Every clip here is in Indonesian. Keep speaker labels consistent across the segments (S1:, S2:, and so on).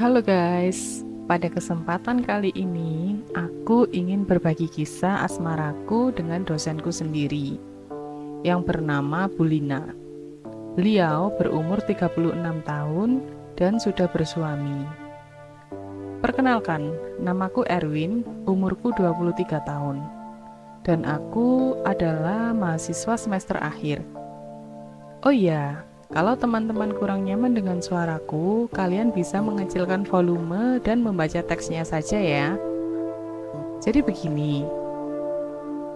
S1: Halo guys, pada kesempatan kali ini aku ingin berbagi kisah asmaraku dengan dosenku sendiri yang bernama Bulina. Beliau berumur 36 tahun dan sudah bersuami. Perkenalkan, namaku Erwin, umurku 23 tahun. Dan aku adalah mahasiswa semester akhir. Oh iya, kalau teman-teman kurang nyaman dengan suaraku, kalian bisa mengecilkan volume dan membaca teksnya saja ya. Jadi begini,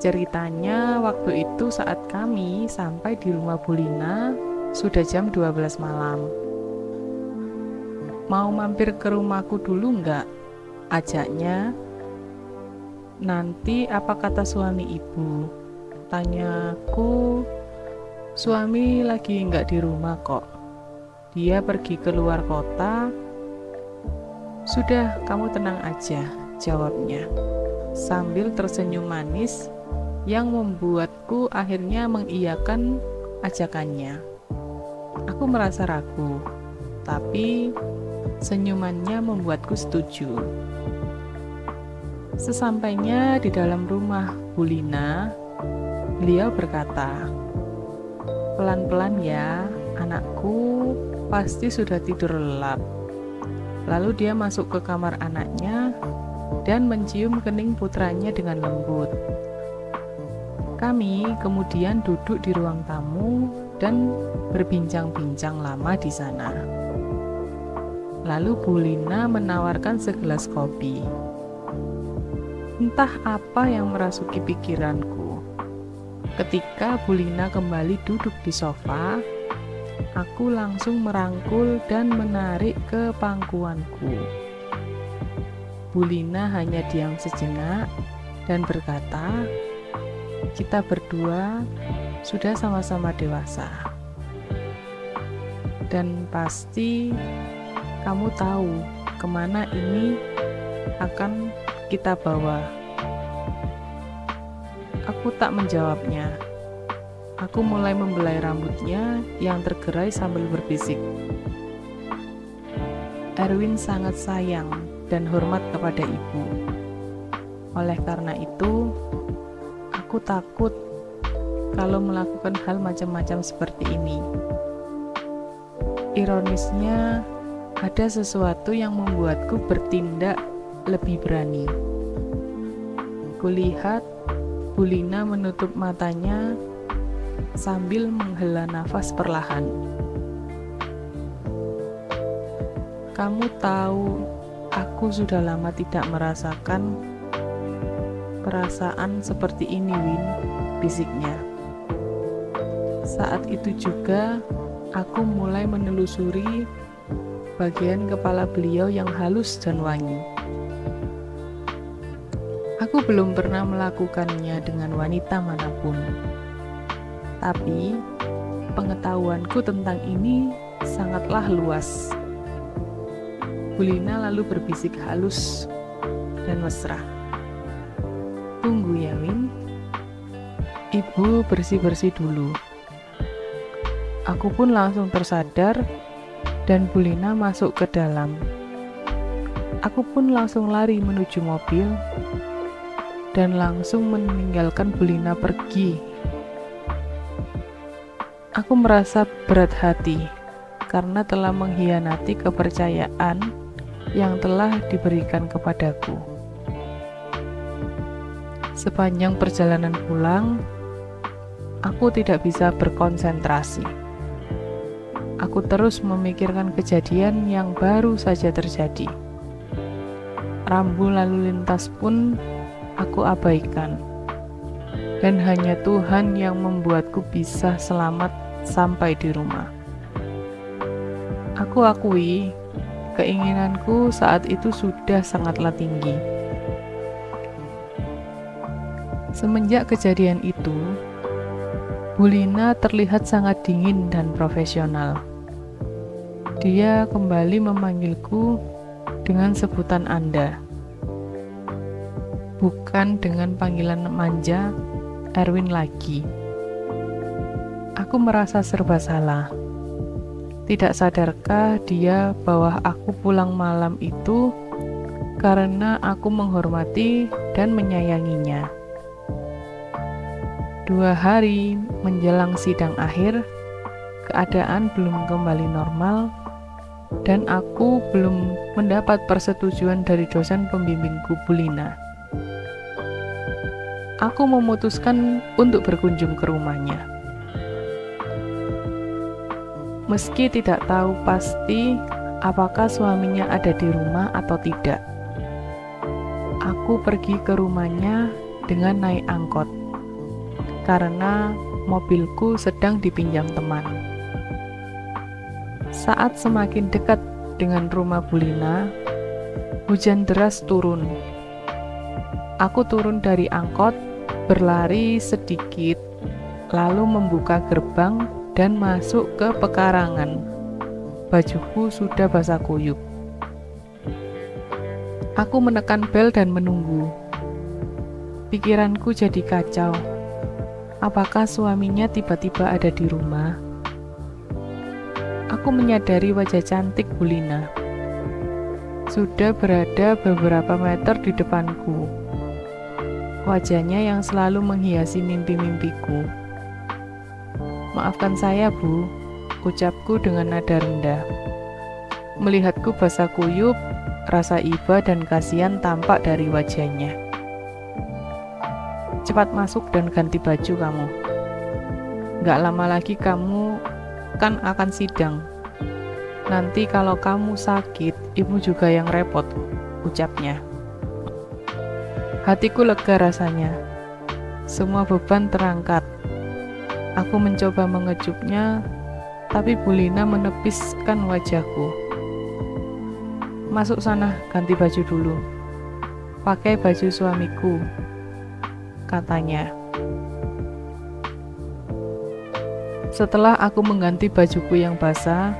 S1: ceritanya waktu itu saat kami sampai di rumah Bulina sudah jam 12 malam. Mau mampir ke rumahku dulu nggak? Ajaknya. Nanti apa kata suami ibu? Tanyaku. Suami lagi nggak di rumah kok. Dia pergi keluar kota. Sudah, kamu tenang aja, jawabnya. Sambil tersenyum manis yang membuatku akhirnya mengiyakan ajakannya. Aku merasa ragu, tapi senyumannya membuatku setuju. Sesampainya di dalam rumah Bulina, beliau berkata, "Pelan-pelan ya, anakku pasti sudah tidur lelap." Lalu dia masuk ke kamar anaknya dan mencium kening putranya dengan lembut. Kami kemudian duduk di ruang tamu dan berbincang-bincang lama di sana. Lalu Bulina menawarkan segelas kopi. Entah apa yang merasuki pikiranku. Ketika Bulina kembali duduk di sofa, aku langsung merangkul dan menarik ke pangkuanku. Bulina hanya diam sejenak dan berkata, "Kita berdua sudah sama-sama dewasa. Dan pasti kamu tahu kemana ini akan kita bawa." Aku tak menjawabnya. Aku mulai membelai rambutnya yang tergerai sambil berbisik. Erwin sangat sayang dan hormat kepada ibu. Oleh karena itu, aku takut kalau melakukan hal macam-macam seperti ini. Ironisnya, ada sesuatu yang membuatku bertindak lebih berani. Kulihat Bulina menutup matanya sambil menghela nafas perlahan. "Kamu tahu, aku sudah lama tidak merasakan perasaan seperti ini, Win," bisiknya. Saat itu juga aku mulai menelusuri bagian kepala beliau yang halus dan wangi. Aku belum pernah melakukannya dengan wanita manapun. Tapi, pengetahuanku tentang ini sangatlah luas. Bulina lalu berbisik halus dan mesra. "Tunggu ya, Win. Ibu bersih-bersih dulu." Aku pun langsung tersadar dan Bulina masuk ke dalam. Aku pun langsung lari menuju mobil dan langsung meninggalkan Bulina pergi. Aku merasa berat hati karena telah mengkhianati kepercayaan yang telah diberikan kepadaku. Sepanjang perjalanan pulang, aku tidak bisa berkonsentrasi. Aku terus memikirkan kejadian yang baru saja terjadi. Rambu lalu lintas pun aku abaikan. Dan hanya Tuhan yang membuatku bisa selamat sampai di rumah. Aku akui, keinginanku saat itu sudah sangatlah tinggi. Semenjak kejadian itu, Bulina terlihat sangat dingin dan profesional. Dia kembali memanggilku dengan sebutan Anda, bukan dengan panggilan manja Erwin lagi. Aku merasa serba salah. Tidak sadarkah dia bahwa aku pulang malam itu karena aku menghormati dan menyayanginya? 2 hari menjelang sidang akhir, keadaan belum kembali normal dan aku belum mendapat persetujuan dari dosen pembimbingku, Bu Lina. Aku memutuskan untuk berkunjung ke rumahnya. Meski tidak tahu pasti apakah suaminya ada di rumah atau tidak. Aku pergi ke rumahnya dengan naik angkot, karena mobilku sedang dipinjam teman. Saat semakin dekat dengan rumah Bu Lina, hujan deras turun. Aku turun dari angkot, berlari sedikit, lalu membuka gerbang dan masuk ke pekarangan. Bajuku sudah basah kuyup. Aku menekan bel dan menunggu. Pikiranku jadi kacau. Apakah suaminya tiba-tiba ada di rumah? Aku menyadari wajah cantik Bu Lina. Sudah berada beberapa meter di depanku. Wajahnya yang selalu menghiasi mimpi-mimpiku. Maafkan saya, Bu, ucapku dengan nada rendah. Melihatku basah kuyup, rasa iba dan kasihan tampak dari wajahnya. Cepat masuk dan ganti baju kamu. Gak lama lagi kamu kan akan sidang. Nanti kalau kamu sakit, ibu juga yang repot, ucapnya. Hatiku lega rasanya. Semua beban terangkat. Aku mencoba mengejutnya, tapi Bu Lina menepiskan wajahku. Masuk sana, ganti baju dulu. Pakai baju suamiku, katanya. Setelah aku mengganti bajuku yang basah,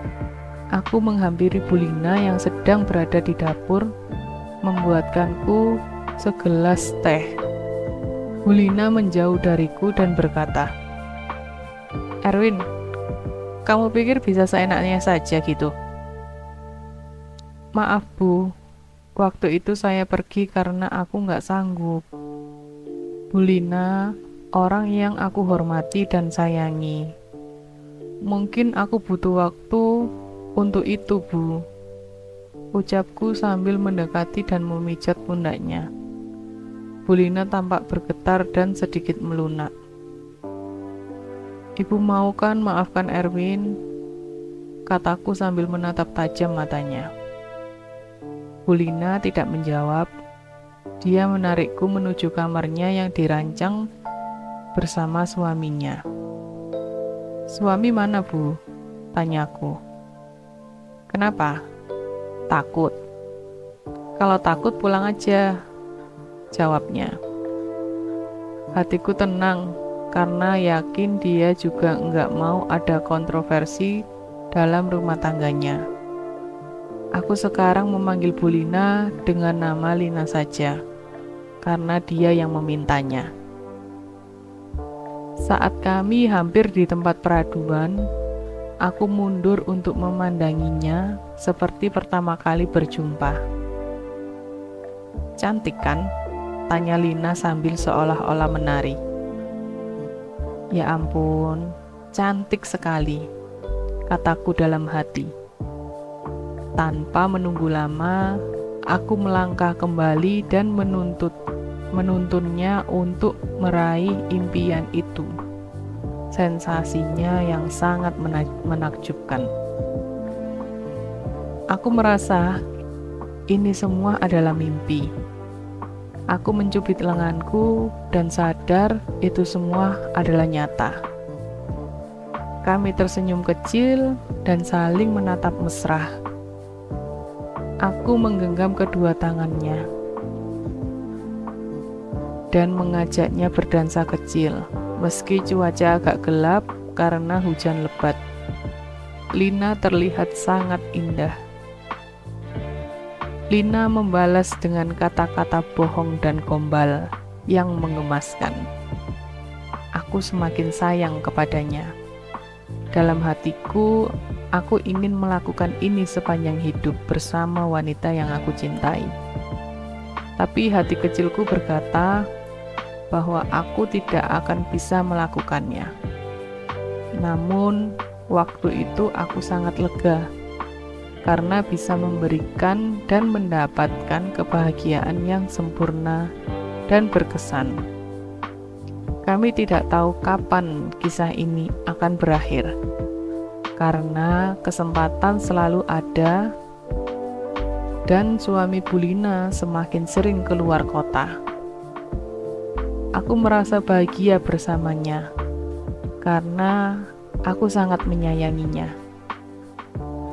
S1: aku menghampiri Bu Lina yang sedang berada di dapur, membuatkanku segelas teh. Bu Lina menjauh dariku dan berkata, "Erwin, kamu pikir bisa seenaknya saja gitu?" "Maaf Bu, waktu itu saya pergi karena aku nggak sanggup." Bu Lina, orang yang aku hormati dan sayangi. Mungkin aku butuh waktu untuk itu, Bu, ucapku sambil mendekati dan memijat pundaknya. Bu Lina tampak bergetar dan sedikit melunak. "Ibu mau kan maafkan Erwin?" kataku sambil menatap tajam matanya. Bu Lina tidak menjawab. Dia menarikku menuju kamarnya yang dirancang bersama suaminya. "Suami mana, Bu?" tanyaku. "Kenapa? Takut?" "Kalau takut pulang aja," jawabnya. Hatiku tenang karena yakin dia juga enggak mau ada kontroversi dalam rumah tangganya. Aku sekarang memanggil Bu Lina dengan nama Lina saja, karena dia yang memintanya. Saat kami hampir di tempat peraduan, aku mundur untuk memandanginya seperti pertama kali berjumpa. "Cantik kan?" tanya Lina sambil seolah-olah menari. "Ya ampun, cantik sekali," kataku dalam hati. Tanpa menunggu lama, aku melangkah kembali dan menuntunnya untuk meraih impian itu. Sensasinya yang sangat menakjubkan. Aku merasa ini semua adalah mimpi. Aku mencubit lenganku dan sadar itu semua adalah nyata. Kami tersenyum kecil dan saling menatap mesra. Aku menggenggam kedua tangannya dan mengajaknya berdansa kecil, meski cuaca agak gelap karena hujan lebat. Lina terlihat sangat indah. Lina membalas dengan kata-kata bohong dan gombal yang mengemaskan. Aku semakin sayang kepadanya. Dalam hatiku, Aku ingin melakukan ini sepanjang hidup bersama wanita yang aku cintai. Tapi hati kecilku berkata bahwa aku tidak akan bisa melakukannya. Namun, waktu itu aku sangat lega karena bisa memberikan dan mendapatkan kebahagiaan yang sempurna dan berkesan. Kami tidak tahu kapan kisah ini akan berakhir, karena kesempatan selalu ada dan suami Bulina semakin sering keluar kota. Aku merasa bahagia bersamanya karena aku sangat menyayanginya.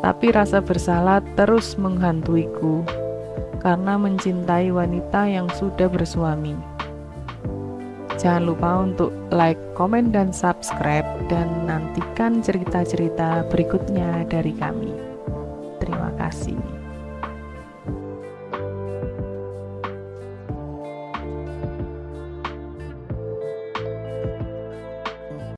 S1: Tapi rasa bersalah terus menghantuiku karena mencintai wanita yang sudah bersuami. Jangan lupa untuk like, komen, dan subscribe, dan nantikan cerita-cerita berikutnya dari kami. Terima kasih.